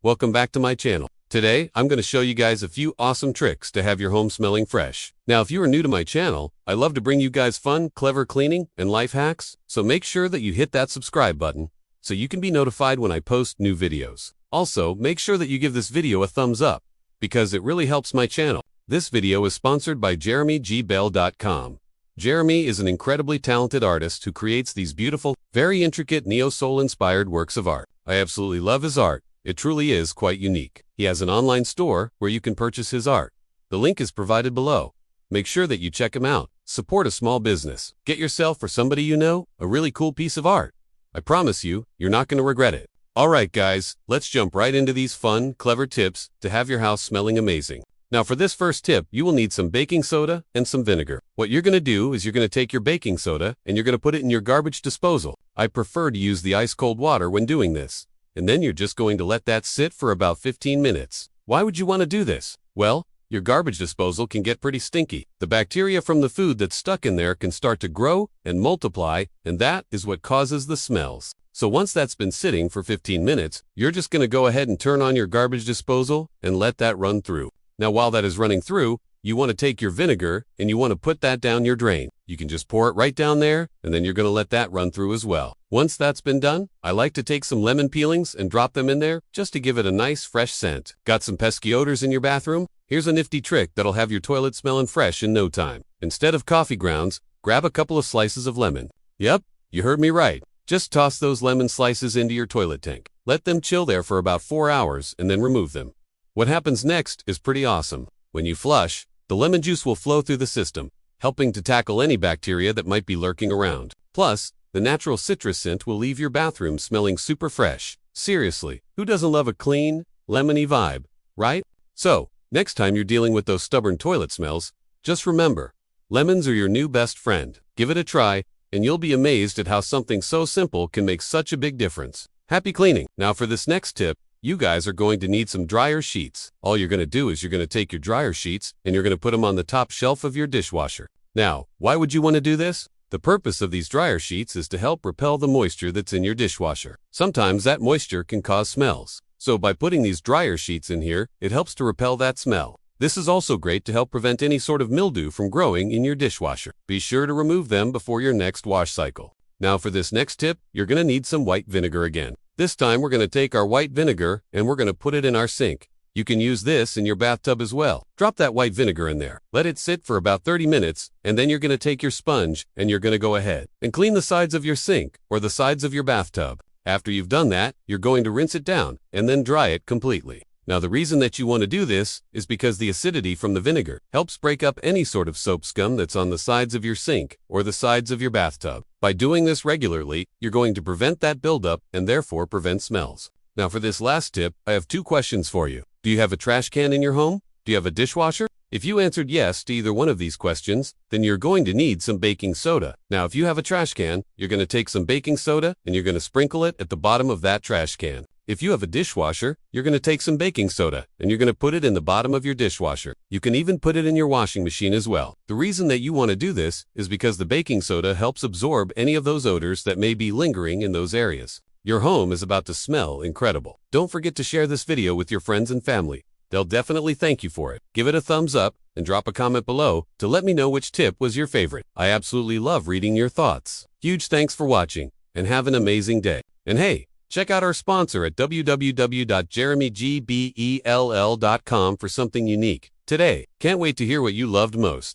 welcome back to my channel. Today, I'm going to show you guys a few awesome tricks to have your home smelling fresh. Now, if you are new to my channel, I love to bring you guys fun, clever cleaning and life hacks, so make sure that you hit that subscribe button so you can be notified when I post new videos. Also, make sure that you give this video a thumbs up because it really helps my channel. This video is sponsored by JeremyGBell.com. Jeremy is an incredibly talented artist who creates these beautiful, very intricate neo-soul-inspired works of art. I absolutely love his art. It truly is quite unique. He has an online store where you can purchase his art. The link is provided below. Make sure that you check him out. Support a small business. Get yourself or somebody you know a really cool piece of art. I promise you, you're not going to regret it. Alright guys, let's jump right into these fun, clever tips to have your house smelling amazing. Now for this first tip, you will need some baking soda and some vinegar. What you're going to do is you're going to take your baking soda and you're going to put it in your garbage disposal. I prefer to use the ice-cold water when doing this. And then you're just going to let that sit for about 15 minutes. Why would you want to do this? Well, your garbage disposal can get pretty stinky. The bacteria from the food that's stuck in there can start to grow and multiply, and that is what causes the smells. So once that's been sitting for 15 minutes, you're just going to go ahead and turn on your garbage disposal and let that run through. Now while that is running through, you want to take your vinegar and you want to put that down your drain. You can just pour it right down there and then you're going to let that run through as well. Once that's been done, I like to take some lemon peelings and drop them in there just to give it a nice fresh scent. Got some pesky odors in your bathroom? Here's a nifty trick that'll have your toilet smelling fresh in no time. Instead of coffee grounds, grab a couple of slices of lemon. Yep, you heard me right. Just toss those lemon slices into your toilet tank. Let them chill there for about 4 hours and then remove them. What happens next is pretty awesome. When you flush, the lemon juice will flow through the system, helping to tackle any bacteria that might be lurking around. Plus, the natural citrus scent will leave your bathroom smelling super fresh. Seriously, who doesn't love a clean, lemony vibe, right? So, next time you're dealing with those stubborn toilet smells, just remember, lemons are your new best friend. Give it a try, and you'll be amazed at how something so simple can make such a big difference. Happy cleaning! Now for this next tip, you guys are going to need some dryer sheets. All you're going to do is you're going to take your dryer sheets and you're going to put them on the top shelf of your dishwasher. Now, why would you want to do this? The purpose of these dryer sheets is to help repel the moisture that's in your dishwasher. Sometimes that moisture can cause smells. So by putting these dryer sheets in here, it helps to repel that smell. This is also great to help prevent any sort of mildew from growing in your dishwasher. Be sure to remove them before your next wash cycle. Now for this next tip, you're going to need some white vinegar again. This time we're going to take our white vinegar and we're going to put it in our sink. You can use this in your bathtub as well. Drop that white vinegar in there. Let it sit for about 30 minutes and then you're going to take your sponge and you're going to go ahead and clean the sides of your sink or the sides of your bathtub. After you've done that, you're going to rinse it down and then dry it completely. Now the reason that you want to do this is because the acidity from the vinegar helps break up any sort of soap scum that's on the sides of your sink or the sides of your bathtub. By doing this regularly, you're going to prevent that buildup and therefore prevent smells. Now for this last tip, I have 2 questions for you. Do you have a trash can in your home? Do you have a dishwasher? If you answered yes to either one of these questions, then you're going to need some baking soda. Now if you have a trash can, you're going to take some baking soda and you're going to sprinkle it at the bottom of that trash can. If you have a dishwasher, you're going to take some baking soda and you're going to put it in the bottom of your dishwasher. You can even put it in your washing machine as well. The reason that you want to do this is because the baking soda helps absorb any of those odors that may be lingering in those areas. Your home is about to smell incredible. Don't forget to share this video with your friends and family. They'll definitely thank you for it. Give it a thumbs up and drop a comment below to let me know which tip was your favorite. I absolutely love reading your thoughts. Huge thanks for watching and have an amazing day. And hey, check out our sponsor at www.jeremygbell.com for something unique today. Can't wait to hear what you loved most.